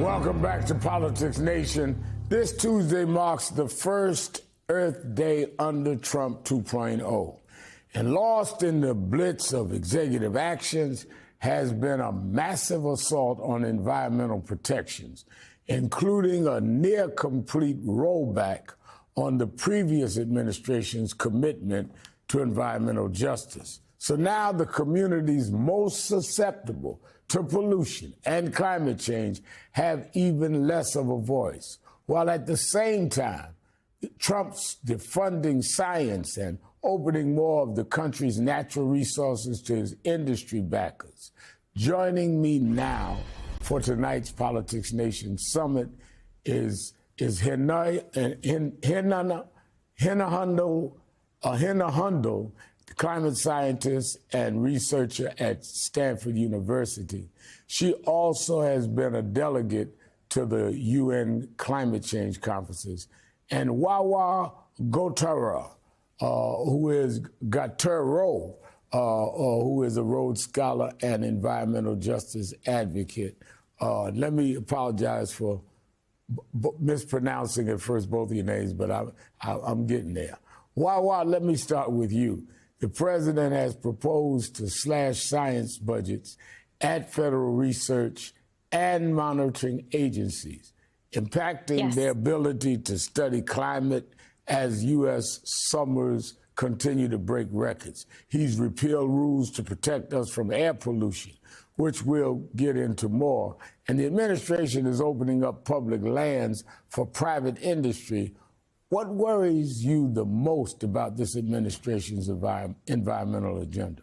Welcome back to Politics Nation. This Tuesday marks the first Earth Day under Trump 2.0. And lost in the blitz of executive actions has been a massive assault on environmental protections, including a near complete rollback on the previous administration's commitment to environmental justice. So now the communities most susceptible to pollution and climate change have even less of a voice, while at the same time, Trump's defunding science and opening more of the country's natural resources to his industry backers. Joining me now for tonight's Politics Nation Summit is Hina Hundal, climate scientist and researcher at Stanford University. She also has been a delegate to the UN climate change conferences. And Wawa Gotara, who is a Rhodes Scholar and environmental justice advocate. Let me apologize for mispronouncing at first both of your names, but I'm getting there. Wawa, let me start with you. The president has proposed to slash science budgets at federal research and monitoring agencies, impacting their ability to study climate as U.S. summers continue to break records. He's repealed rules to protect us from air pollution, which we'll get into more. And the administration is opening up public lands for private industry. What worries you the most about this administration's environmental agenda?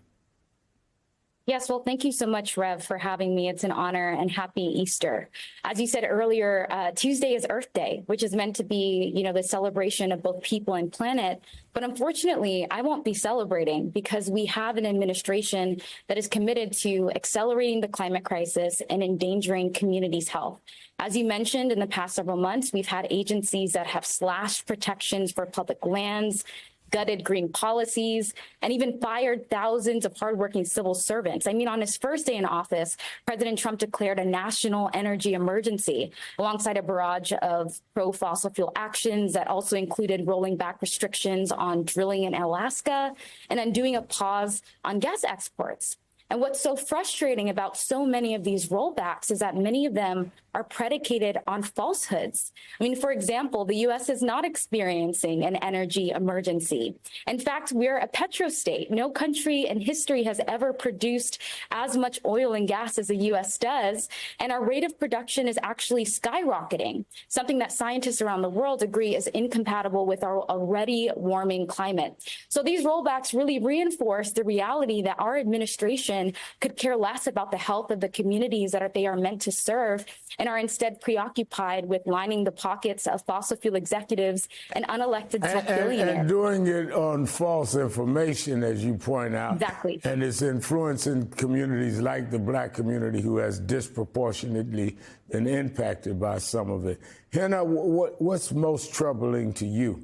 Yes, well, thank you so much, Rev, for having me. It's an honor, and happy Easter. As you said earlier, Tuesday is Earth Day, which is meant to be, the celebration of both people and planet. But unfortunately, I won't be celebrating because we have an administration that is committed to accelerating the climate crisis and endangering communities' health. As you mentioned, in the past several months, we've had agencies that have slashed protections for public lands, gutted green policies, and even fired thousands of hardworking civil servants. I mean, on his first day in office, President Trump declared a national energy emergency alongside a barrage of pro-fossil fuel actions that also included rolling back restrictions on drilling in Alaska and undoing a pause on gas exports. And what's so frustrating about so many of these rollbacks is that many of them are predicated on falsehoods. I mean, for example, the U.S. is not experiencing an energy emergency. In fact, we're a petrostate. No country in history has ever produced as much oil and gas as the U.S. does, and our rate of production is actually skyrocketing, something that scientists around the world agree is incompatible with our already warming climate. So these rollbacks really reinforce the reality that our administration could care less about the health of the communities that they are meant to serve and are instead preoccupied with lining the pockets of fossil fuel executives and unelected billionaires. And doing it on false information, as you point out. Exactly. And it's influencing communities like the Black community, who has disproportionately been impacted by some of it. Hina, what's most troubling to you?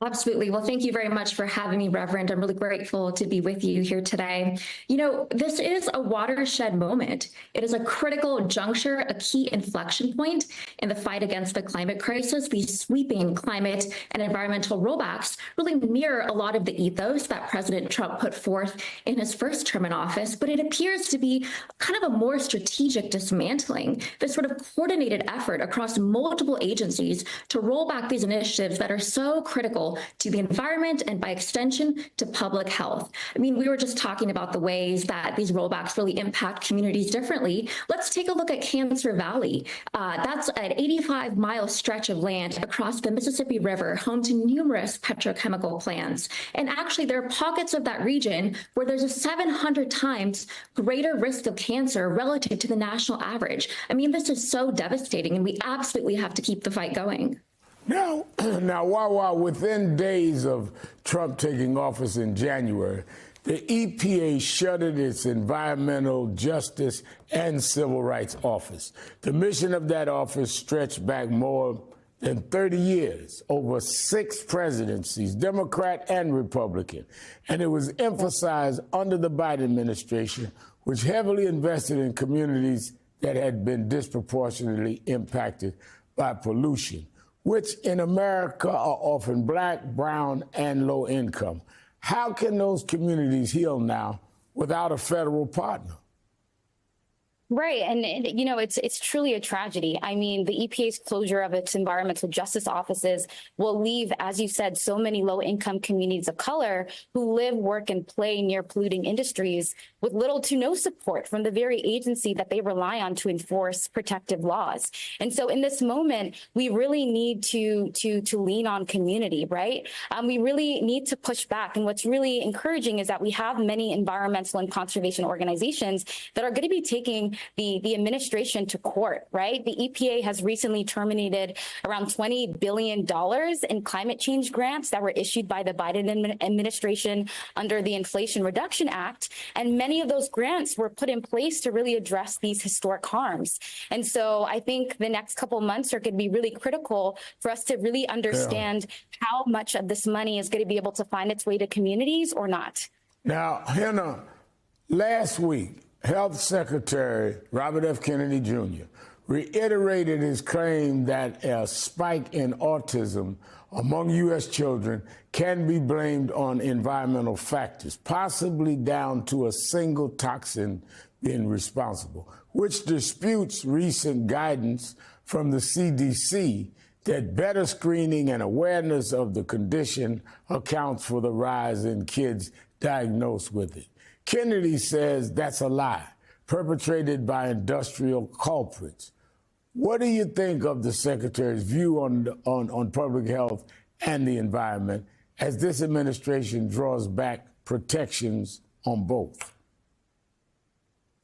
Absolutely. Well, thank you very much for having me, Reverend. I'm really grateful to be with you here today. This is a watershed moment. It is a critical juncture, a key inflection point in the fight against the climate crisis. These sweeping climate and environmental rollbacks really mirror a lot of the ethos that President Trump put forth in his first term in office, but it appears to be kind of a more strategic dismantling, this sort of coordinated effort across multiple agencies to roll back these initiatives that are so critical to the environment and, by extension, to public health. I mean, we were just talking about the ways that these rollbacks really impact communities differently. Let's take a look at Cancer Valley. That's an 85-mile stretch of land across the Mississippi River, home to numerous petrochemical plants. And actually, there are pockets of that region where there's a 700 times greater risk of cancer relative to the national average. I mean, this is so devastating, and we absolutely have to keep the fight going. Now, Wawa, within days of Trump taking office in January, the EPA shuttered its Environmental Justice and Civil Rights Office. The mission of that office stretched back more than 30 years, over 6 presidencies, Democrat and Republican. And it was emphasized under the Biden administration, which heavily invested in communities that had been disproportionately impacted by pollution, which in America are often black, brown, and low income. How can those communities heal now without a federal partner? Right. And, you know, it's truly a tragedy. I mean, the EPA's closure of its environmental justice offices will leave, as you said, so many low income communities of color who live, work, and play near polluting industries with little to no support from the very agency that they rely on to enforce protective laws. And so in this moment, we really need to lean on community, right? We really need to push back. And what's really encouraging is that we have many environmental and conservation organizations that are going to be taking the administration to court, right? The EPA has recently terminated around $20 billion in climate change grants that were issued by the Biden administration under the Inflation Reduction Act. And many of those grants were put in place to really address these historic harms. And so I think the next couple of months are going to be really critical for us to really understand how much of this money is going to be able to find its way to communities or not. Now, Hannah, last week, Health Secretary Robert F. Kennedy Jr. reiterated his claim that a spike in autism among U.S. children can be blamed on environmental factors, possibly down to a single toxin being responsible, which disputes recent guidance from the CDC that better screening and awareness of the condition accounts for the rise in kids diagnosed with it. Kennedy says that's a lie, perpetrated by industrial culprits. What do you think of the Secretary's view on public health and the environment as this administration draws back protections on both?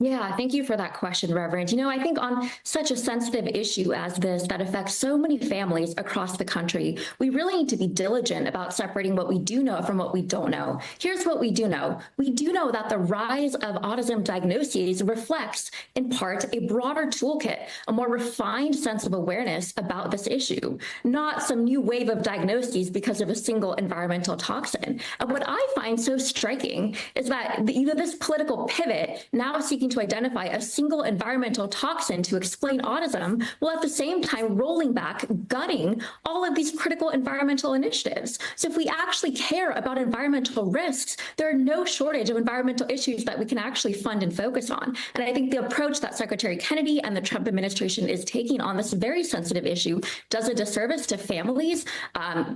Yeah, thank you for that question, Reverend. You know, I think on such a sensitive issue as this that affects so many families across the country, we really need to be diligent about separating what we do know from what we don't know. Here's what we do know. We do know that the rise of autism diagnoses reflects, in part, a broader toolkit, a more refined sense of awareness about this issue, not some new wave of diagnoses because of a single environmental toxin. And what I find so striking is that this political pivot, now seeking to identify a single environmental toxin to explain autism, while at the same time rolling back, gutting all of these critical environmental initiatives. So if we actually care about environmental risks, there are no shortage of environmental issues that we can actually fund and focus on. And I think the approach that Secretary Kennedy and the Trump administration is taking on this very sensitive issue does a disservice to families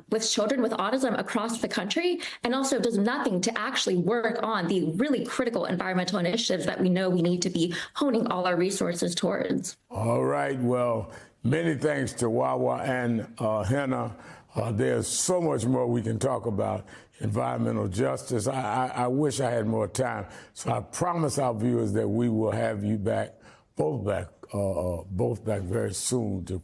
with children with autism across the country, and also does nothing to actually work on the really critical environmental initiatives that we know we need to be honing all our resources towards. All right. Well, many thanks to Wawa and Hannah. There's so much more we can talk about environmental justice. I wish I had more time. So I promise our viewers that we will have you back, both back very soon to